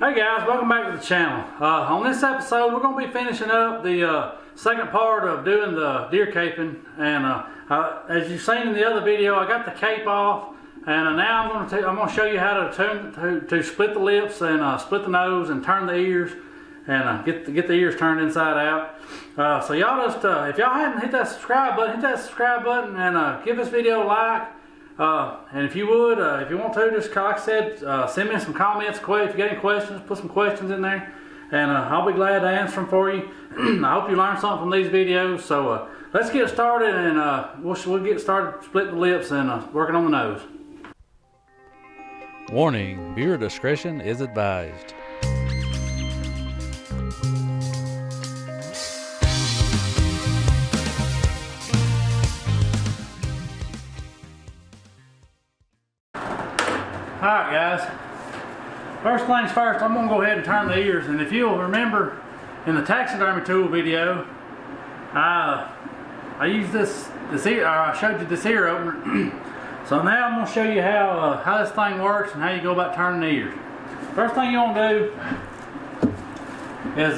Hey guys, welcome back to the channel. On this episode we're going to be finishing up the second part of doing the deer caping, and as you've seen in the other video, I got the cape off, and now I'm going to show you how to split the lips and split the nose and turn the ears and get the ears turned inside out. So y'all just if y'all hadn't hit that subscribe button, and give this video a like. And if you would, if you want to, just like I said, send me some comments. If you got any questions, put some questions in there, and I'll be glad to answer them for you. I hope you learned something from these videos. So let's get started, and we'll get started splitting the lips and working on the nose. Warning: viewer discretion is advised. Alright guys, first things first, I'm going to go ahead and turn the ears, and if you'll remember in the taxidermy tool video, I used this ear, I showed you this ear opener. So now I'm going to show you how this thing works and how you go about turning the ears. First thing you want to do is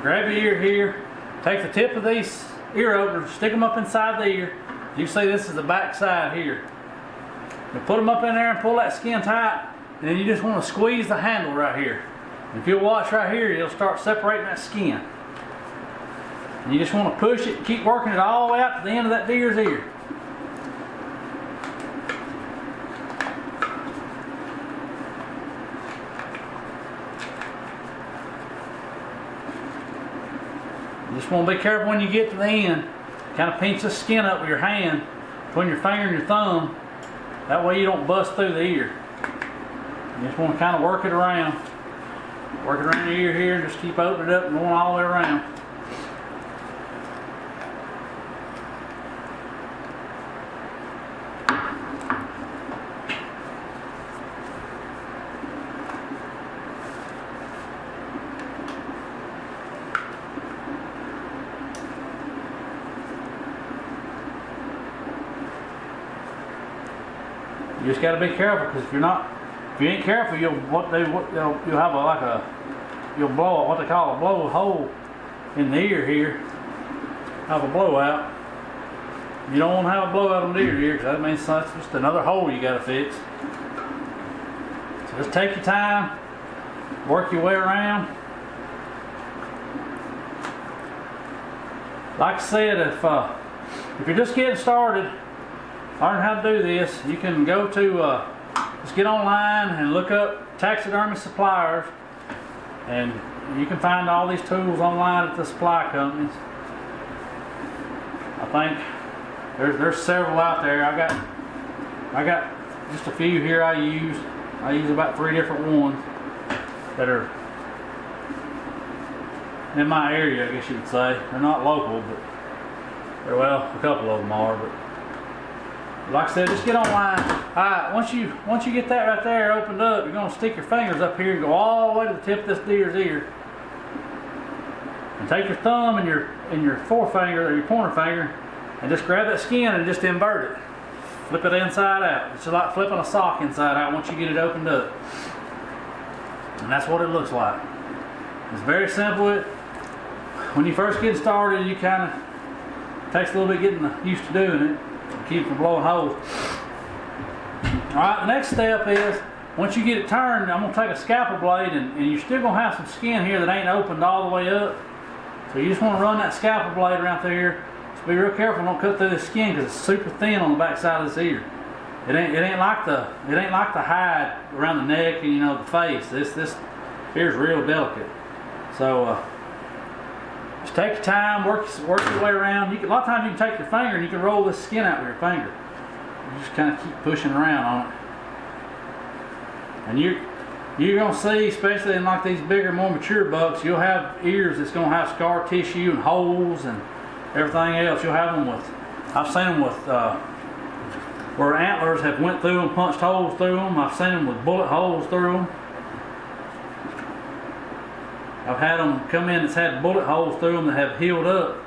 grab your ear here, take the tip of these ear openers, stick them up inside the ear. You see this is the back side here. You put them up in there and pull that skin tight, and then you just want to squeeze the handle right here. And if you'll watch right here, you'll start separating that skin. And you just want to push it and keep working it all the way out to the end of that deer's ear. You just want to be careful when you get to the end. Kind of pinch the skin up with your hand, between your finger and your thumb. That way you don't bust through the ear. You just want to kind of work it around. Work it around the ear here and just keep opening it up and going all the way around. You just got to be careful, because if you ain't careful, you'll have you'll blow what they call a blow hole in the ear here. Have a blowout. You don't want to have a blowout on the ear, because that means that's just another hole you got to fix. So just take your time, work your way around. Like I said, if you're just getting started, learn how to do this, you can go to just get online and look up taxidermy suppliers, and you can find all these tools online at the supply companies. I think there's several out there. I got just a few here I use about 3 different ones that are in my area, I guess you would say. They're not local, but well, a couple of them are, but like I said, just get online. Alright, once you get that right there opened up, you're going to stick your fingers up here and go all the way to the tip of this deer's ear. And take your thumb and your forefinger or your pointer finger and just grab that skin and just invert it. Flip it inside out. It's just like flipping a sock inside out once you get it opened up. And that's what it looks like. It's very simple. When you first get started, you kind of takes a little bit getting used to doing it. Keep from blowing holes. Alright, the next step is, once you get it turned, I'm going to take a scalpel blade, and you're still going to have some skin here that ain't opened all the way up. So you just want to run that scalpel blade around through here. Just be real careful, don't cut through this skin, because it's super thin on the back side of this ear. It ain't like the hide around the neck and the face. This ear's real delicate. So just take your time, work your way around. A lot of times you can take your finger and you can roll this skin out with your finger. You just kind of keep pushing around on it. And you're going to see, especially in like these bigger, more mature bucks, you'll have ears that's going to have scar tissue and holes and everything else. You'll have them with, I've seen them with, where antlers have went through them, punched holes through them. I've seen them with bullet holes through them. I've had them come in that's had bullet holes through them that have healed up.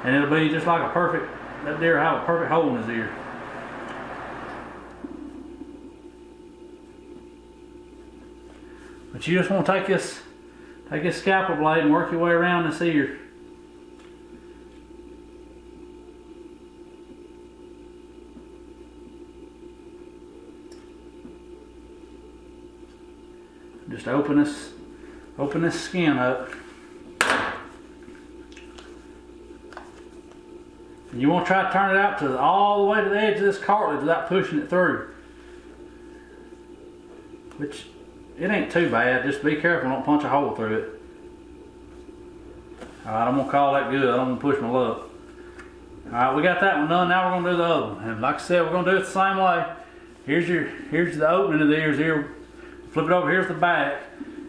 And it'll be just like a perfect, that deer will have a perfect hole in his ear. But you just want to take this scalpel blade and work your way around this ear. Just open this skin up. And you want to try to turn it out to all the way to the edge of this cartilage without pushing it through. Which, it ain't too bad. Just be careful, don't punch a hole through it. Alright, I'm going to call that good. I don't want to push my luck. Alright, we got that one done. Now we're going to do the other one. And like I said, we're going to do it the same way. Here's the opening of the ears here. Flip it over, here's the back.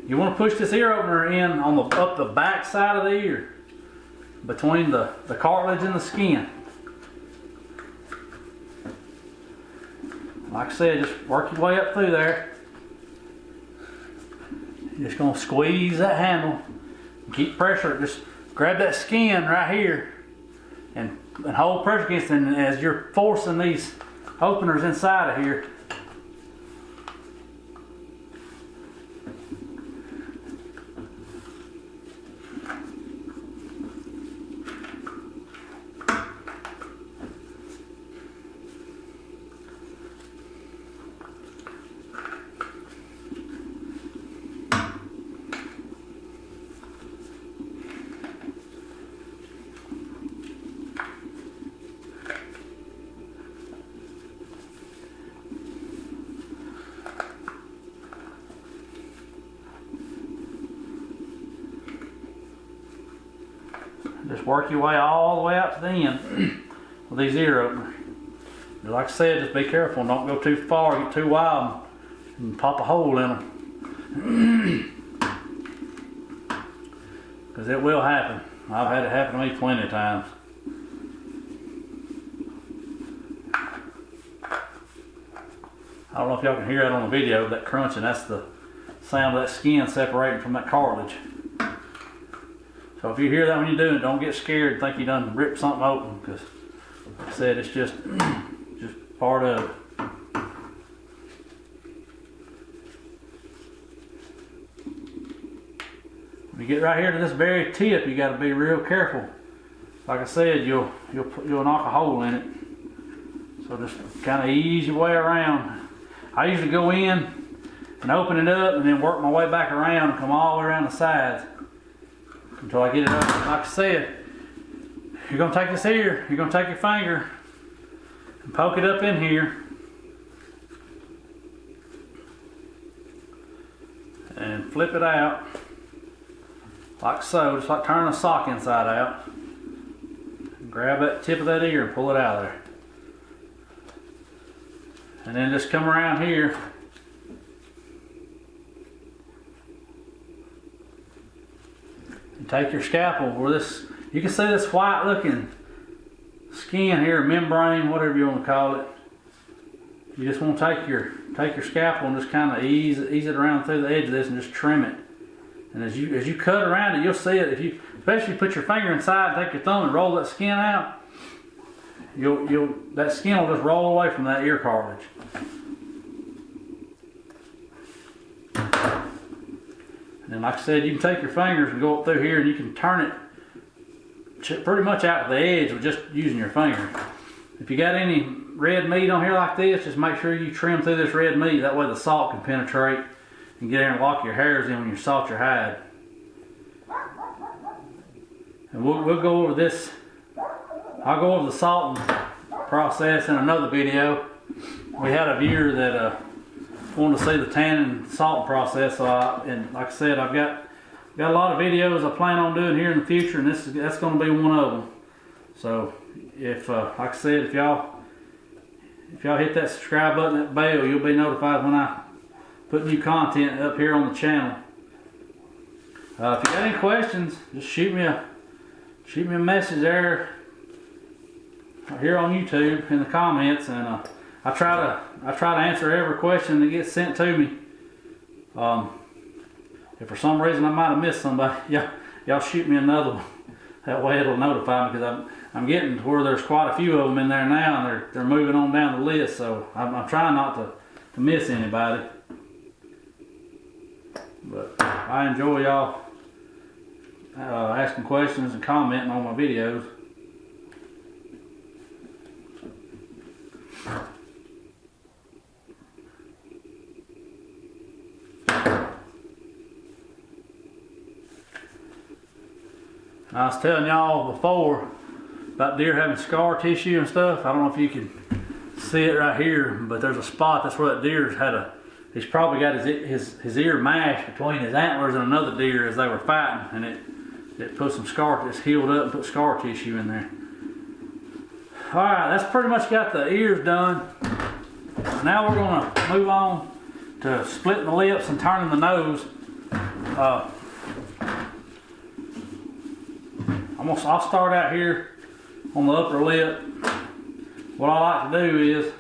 You want to push this ear opener in on up the back side of the ear. Between the cartilage and the skin. Like I said, just work your way up through there. You're just going to squeeze that handle. Keep pressure. Just grab that skin right here and hold pressure against it. And as you're forcing these openers inside of here, just work your way all the way out to the end with these ear openers. Like I said, just be careful. Don't go too far, get too wide, and pop a hole in them. Because it will happen. I've had it happen to me plenty of times. I don't know if y'all can hear that on the video, that crunching. That's the sound of that skin separating from that cartilage. So if you hear that when you're doing it, don't get scared and think you done ripped something open, because like I said, it's just part of it. When you get right here to this very tip, you got to be real careful. Like I said, you'll knock a hole in it. So just kind of ease your way around. I usually go in and open it up and then work my way back around and come all the way around the sides until I get it up. Like I said, you're going to take this here, you're going to take your finger and poke it up in here and flip it out like so, just like turning a sock inside out. And grab that tip of that ear and pull it out of there. And then just come around here and take your scalpel where this, you can see this white looking skin here, membrane, whatever you want to call it. You just want to take your scalpel and just kind of ease it around through the edge of this and just trim it. And as you cut around it, you'll see it. If you especially put your finger inside, take your thumb and roll that skin out, that skin will just roll away from that ear cartilage. And then, like I said, you can take your fingers and go up through here and you can turn it pretty much out to the edge with just using your finger. If you got any red meat on here like this, just make sure you trim through this red meat. That way the salt can penetrate and get in and lock your hairs in when you salt your hide. And we'll go over this. I'll go over the salting process in another video. We had a viewer that wanted to see the tanning salting process, and like I said, I've got a lot of videos I plan on doing here in the future, and that's going to be one of them. So if like I said, if y'all hit that subscribe button, that bell, you'll be notified when I put new content up here on the channel. If you got any questions, just shoot me a message there here on YouTube in the comments, and I try to answer every question that gets sent to me. If for some reason I might have missed somebody, y'all shoot me another one. That way it'll notify me, because I'm getting to where there's quite a few of them in there now, and they're moving on down the list. So I'm trying not to miss anybody. But I enjoy y'all asking questions and commenting on my videos. I was telling y'all before about deer having scar tissue and stuff. I don't know if you can see it right here, but there's a spot. That's where that deer's had he's probably got his ear mashed between his antlers and another deer as they were fighting, and it put some scar, it's healed up and put scar tissue in there. Alright, that's pretty much got the ears done. Now we're gonna move on to splitting the lips and turning the nose. I'll start out here on the upper lip. What I like to do is,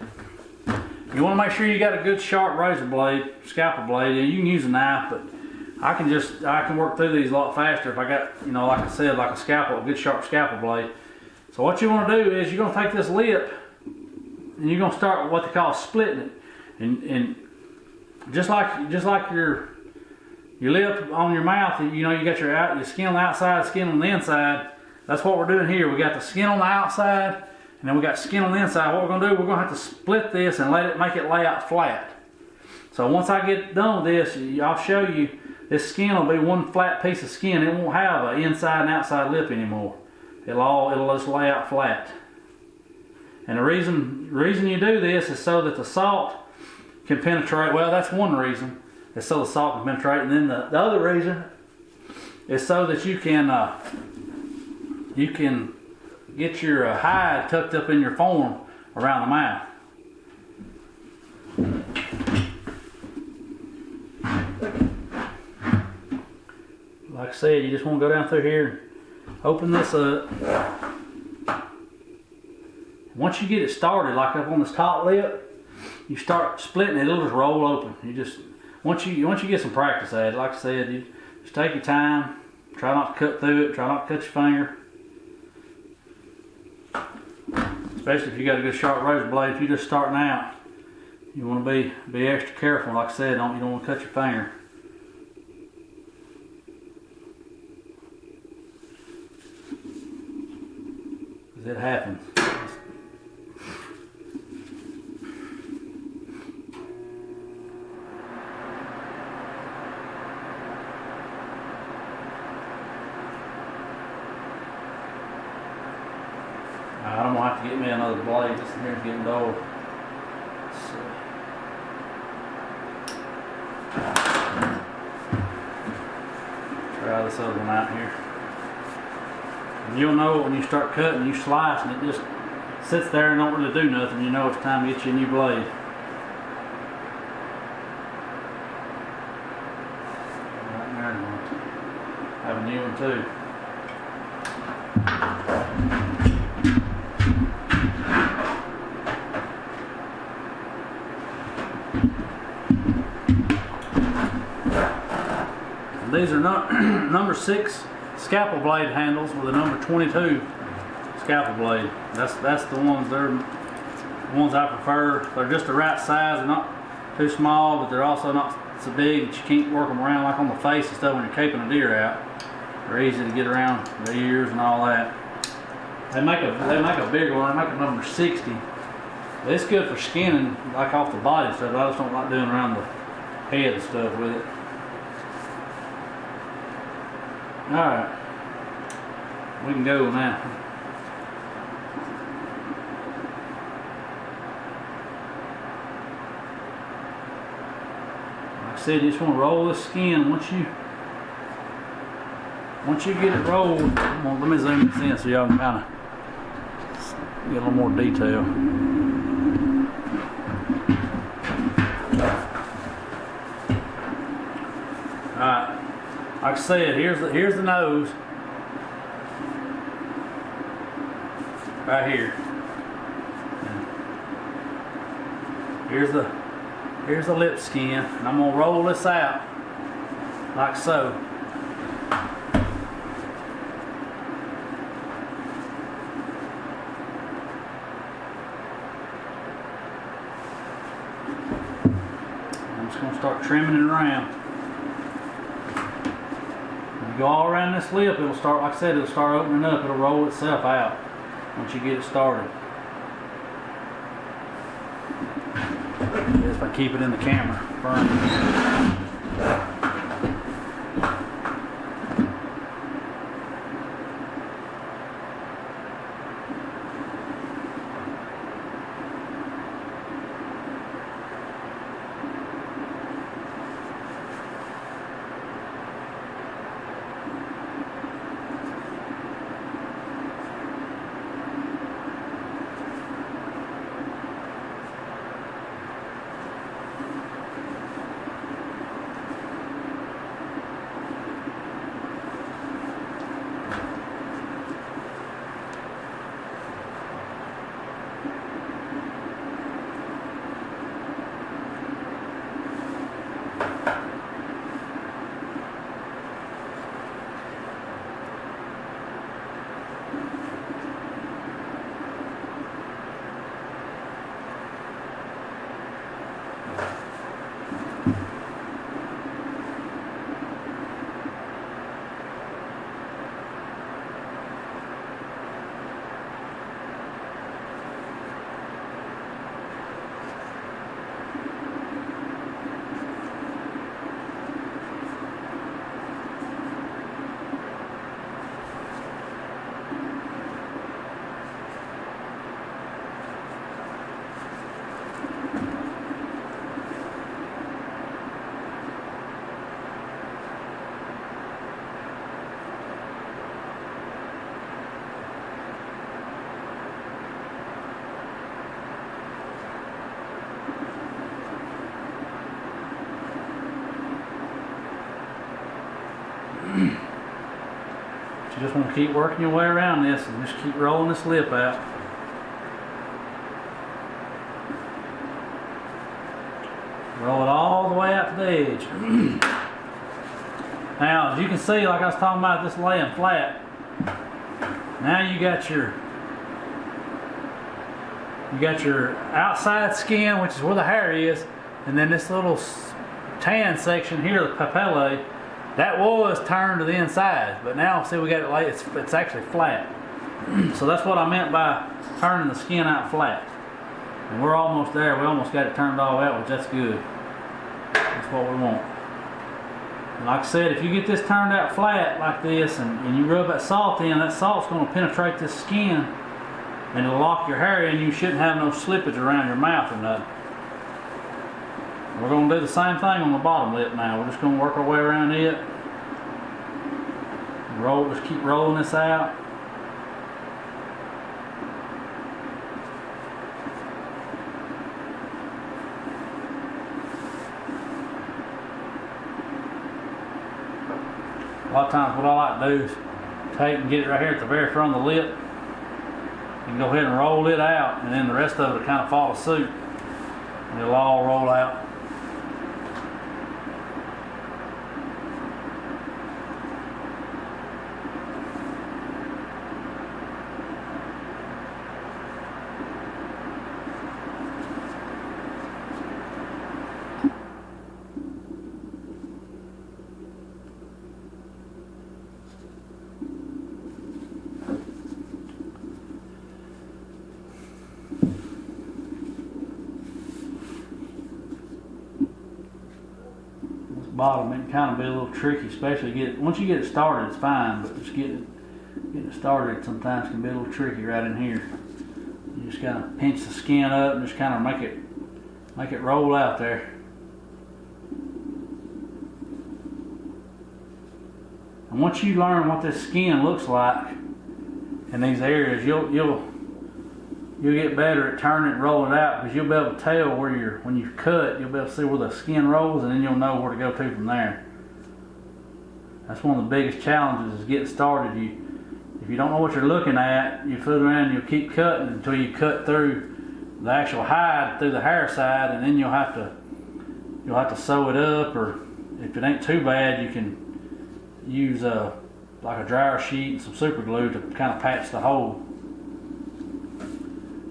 you want to make sure you got a good sharp razor blade, scalpel blade, and you can use a knife, but I can work through these a lot faster if I got, like I said, like a good sharp scalpel blade. So what you want to do is you're going to take this lip and you're going to start with what they call splitting it, and just like your lip on your mouth, you got your skin on the outside, skin on the inside. That's what we're doing here. We got the skin on the outside, and then we got skin on the inside. What we're gonna do, we're gonna have to split this and make it lay out flat. So once I get done with this, I'll show you, this skin will be one flat piece of skin. It won't have an inside and outside lip anymore. It'll just lay out flat. And the reason you do this is so that the salt can penetrate. Well, that's one reason. It's so the salt can penetrate, and then the other reason is so that you can get your hide tucked up in your form around the mouth. Like I said, you just want to go down through here, open this up. Once you get it started, like up on this top lip, you start splitting it, it'll just roll open. Once you get some practice at it, like I said, you just take your time, try not to cut through it, try not to cut your finger. Especially if you got a good sharp razor blade. If you're just starting out, you want to be extra careful. Like I said, you don't want to cut your finger. Because it happens. I'm gonna have to get me another blade. This here's getting dull. Try this other one out here. And you'll know it when you start cutting, you slice, and it just sits there and don't really do nothing. You know it's time to get you a new blade. Right there, I have a new one too. These are not number 6 scalpel blade handles with a number 22 scalpel blade. That's the ones. They're the ones I prefer. They're just the right size. They're not too small, but they're also not so big that you can't work them around like on the face and stuff when you're caping a deer out. They're easy to get around the ears and all that. They make a bigger one. They make a number 60. But it's good for skinning, like off the body and stuff. I just don't like doing around the head and stuff with it. Alright, we can go now. Like I said, you just want to roll this skin. Once you get it rolled, let me zoom this in so y'all can kind of get a little more detail. Alright. Like I said, here's the nose, right here. Here's the lip skin, and I'm gonna roll this out like so. I'm just gonna start trimming it around. You go all around this lip, it'll start, like I said, it'll start opening up. It'll roll itself out once you get it started. If I keep it in the camera, burn. You just want to keep working your way around this and just keep rolling this lip out. Roll it all the way out to the edge. Now, as you can see, like I was talking about this laying flat, now you got your outside skin, which is where the hair is, and then this little tan section here, the papillae, that was turned to the inside, but now see we got it laid, it's actually flat. So that's what I meant by turning the skin out flat. And we're almost there. We almost got it turned all out, which that's good. That's what we want. And like I said, if you get this turned out flat like this and you rub that salt in, that salt's going to penetrate this skin and it'll lock your hair in. You shouldn't have no slippage around your mouth or nothing. We're going to do the same thing on the bottom lip now. We're just going to work our way around it. Just keep rolling this out. A lot of times what I like to do is take and get it right here at the very front of the lip and go ahead and roll it out, and then the rest of it will kind of follow suit and it'll all roll out. Bottom, it can kind of be a little tricky, especially once you get it started, it's fine, but just getting it started sometimes can be a little tricky right in here. You just kind of pinch the skin up and just kind of make it roll out there. And once you learn what this skin looks like in these areas, you'll get better at turning it and rolling it out, because you'll be able to tell when you cut, you'll be able to see where the skin rolls, and then you'll know where to go to from there. That's one of the biggest challenges is getting started. If you don't know what you're looking at, you fool around and you'll keep cutting until you cut through the actual hide through the hair side, and then you'll have to sew it up, or if it ain't too bad, you can use like a dryer sheet and some super glue to kind of patch the hole.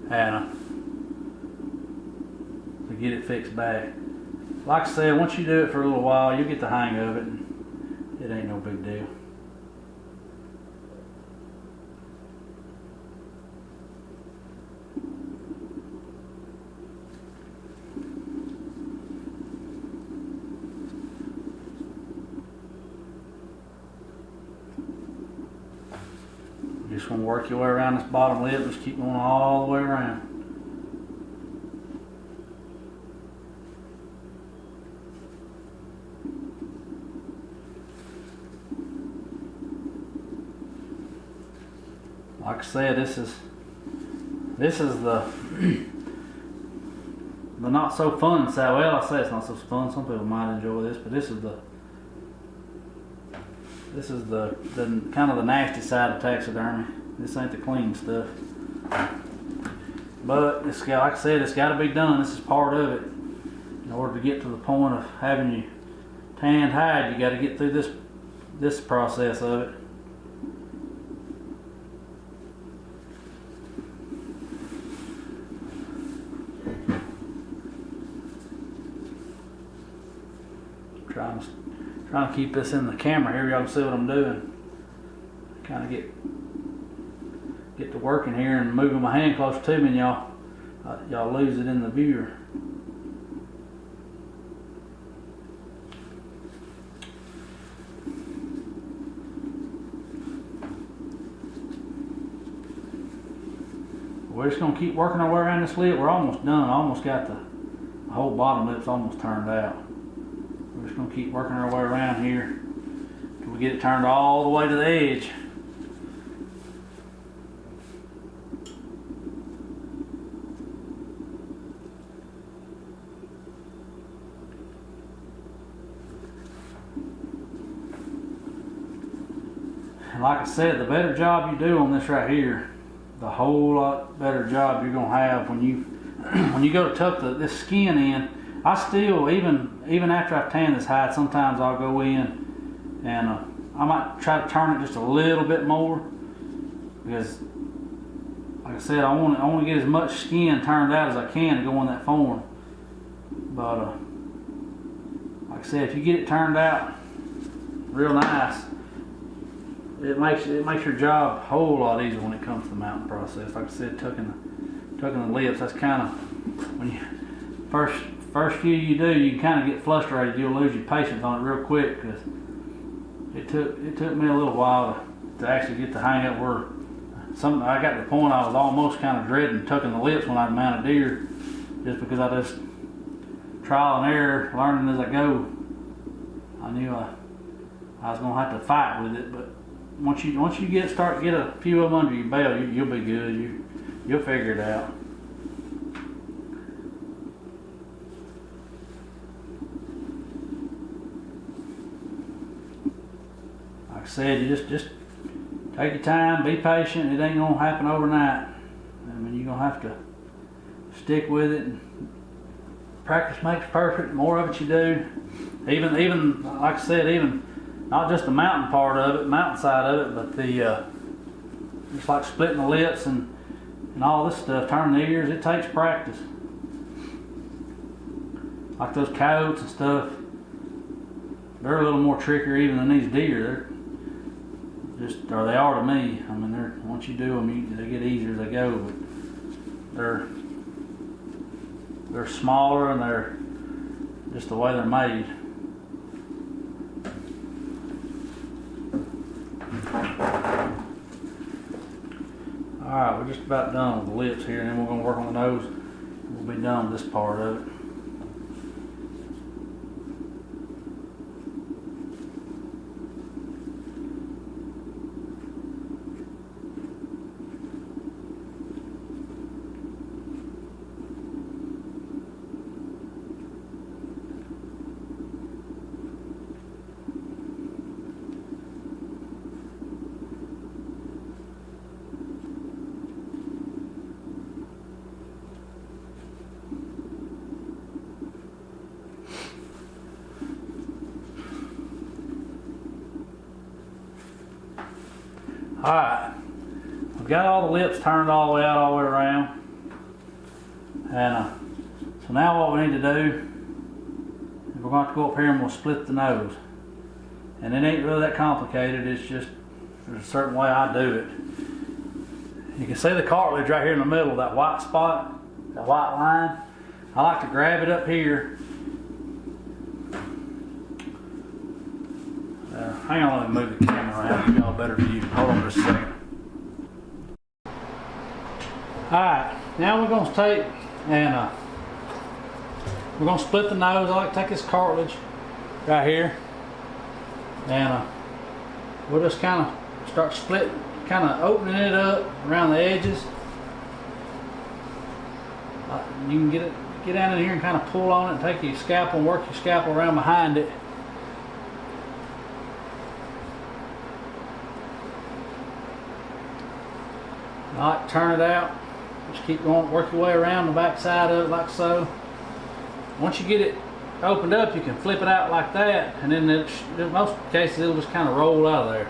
And to get it fixed back. Like I said, once you do it for a little while, you'll get the hang of it, and it ain't no big deal. You just want to work your way around this bottom lip. Just keep going all the way around. Like I said, this is the the not so fun side. Well, I say it's not so fun. Some people might enjoy this, but this is the kind of the nasty side of taxidermy. This ain't the clean stuff. But it's got, like I said, it's got to be done. This is part of it. In order to get to the point of having you tanned hide, you got to get through this process of it. Trying to keep this in the camera here. Y'all can see what I'm doing. Kind of get to working here and moving my hand close to me, and y'all lose it in the viewer. We're just gonna keep working our way around this lip. We're almost done. I almost got the whole bottom lip's almost turned out. We're just gonna keep working our way around here till we get it turned all the way to the edge. And like I said, the better job you do on this right here, the whole lot better job you're gonna have when you go to tuck this skin in. I still, even after I've tanned this hide, sometimes I'll go in and I might try to turn it just a little bit more, because like I said, I want to get as much skin turned out as I can to go on that form. But like I said, if you get it turned out real nice, it makes your job a whole lot easier when it comes to the mounting process. Like I said, tucking the lips, that's kind of when you first few you do, you kind of get frustrated. You'll lose your patience on it real quick, because it took me a little while to actually get the hang of where I got to the point I was almost kind of dreading tucking the lips when I'd mount a deer, just because I just trial and error, learning as I go. I knew I was gonna have to fight with it, but once you start to get a few of them under your belt, you'll be good. You'll figure it out. Like I said, you just take your time, be patient. It ain't gonna happen overnight. I mean, you're gonna have to stick with it. And practice makes perfect. The more of it you do, even like I said, even not just the mountain part of it, mountain side of it, but the just like splitting the lips and all this stuff, turning the ears. It takes practice. Like those coyotes and stuff, they're a little more trickier even than these deer. They are to me. I mean, once you do them, they get easier as they go. But they're smaller, and they're just the way they're made. Alright, we're just about done with the lips here, and then we're going to work on the nose. We'll be done with this part of it. Alright, we've got all the lips turned all the way out, all the way around. And so now what we need to do is we're going to go up here and we'll split the nose. And it ain't really that complicated, it's just there's a certain way I do it. You can see the cartilage right here in the middle, that white spot, that white line. I like to grab it up here. Hang on, let me move the camera around, give y'all a better view. Hold on just a second. Alright, now we're going to take and we're going to split the nose. I like to take this cartilage right here and we'll just kind of start splitting, kind of opening it up around the edges. You can get down in here and kind of pull on it and take your scalpel and work your scalpel around behind it. I like to turn it out. Just keep going, work your way around the back side of it like so. Once you get it opened up, you can flip it out like that, and then in most cases it'll just kind of roll out of there.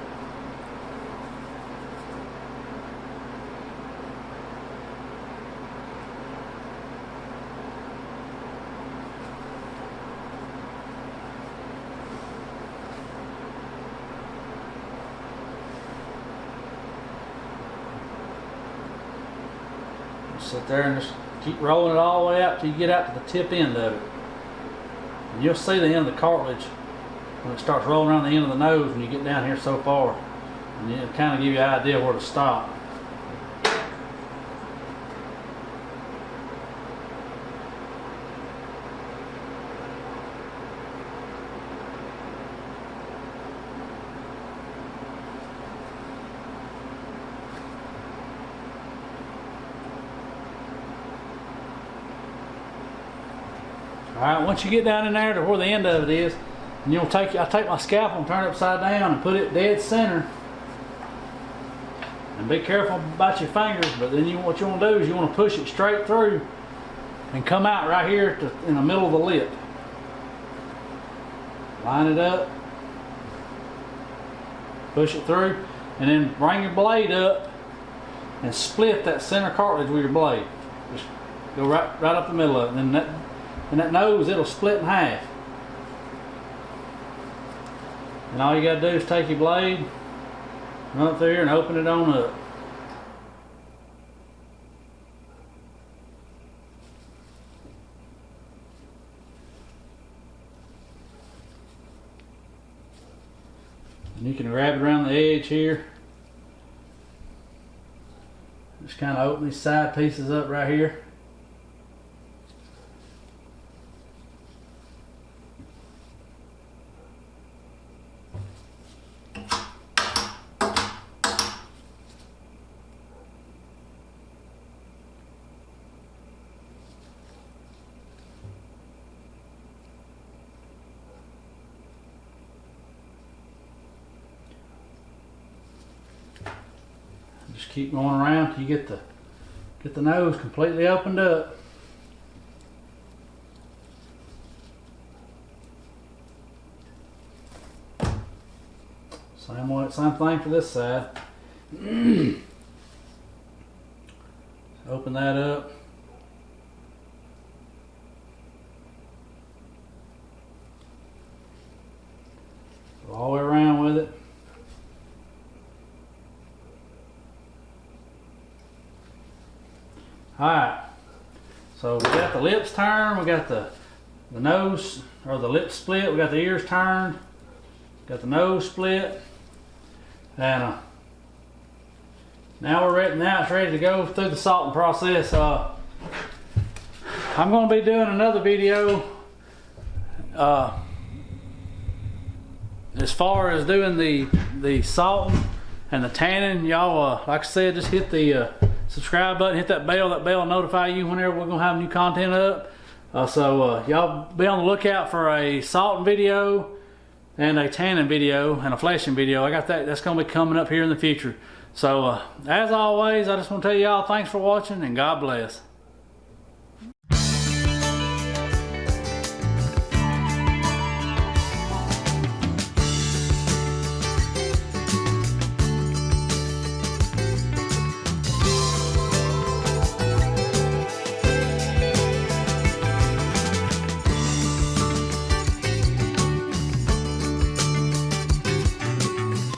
Sit there and just keep rolling it all the way out till you get out to the tip end of it. And you'll see the end of the cartilage when it starts rolling around the end of the nose when you get down here so far. And it'll kind of give you an idea where to stop. Alright, once you get down in there to where the end of it is, and I take my scalpel and turn it upside down and put it dead center. And be careful about your fingers, but then what you want to do is you want to push it straight through and come out right here in the middle of the lip. Line it up, push it through, and then bring your blade up and split that center cartilage with your blade. Just go right up the middle of it, and then that nose, it'll split in half. And all you got to do is take your blade, run up through here and open it on up. And you can grab it around the edge here. Just kind of open these side pieces up right here. Just keep going around till you get the nose completely opened up. Same thing for this side. Open that up. Go all the way around with it. Alright, so we got the lips turned, we got the nose, or the lips split, we got the ears turned, got the nose split, and now it's ready to go through the salting process. I'm going to be doing another video as far as doing the salting and the tanning. Y'all, like I said, just hit the subscribe button, hit that bell will notify you whenever we're gonna have new content up. So y'all be on the lookout for a salting video and a tanning video and a fleshing video. I got that's gonna be coming up here in the future. So as always, I just want to tell y'all thanks for watching and God bless.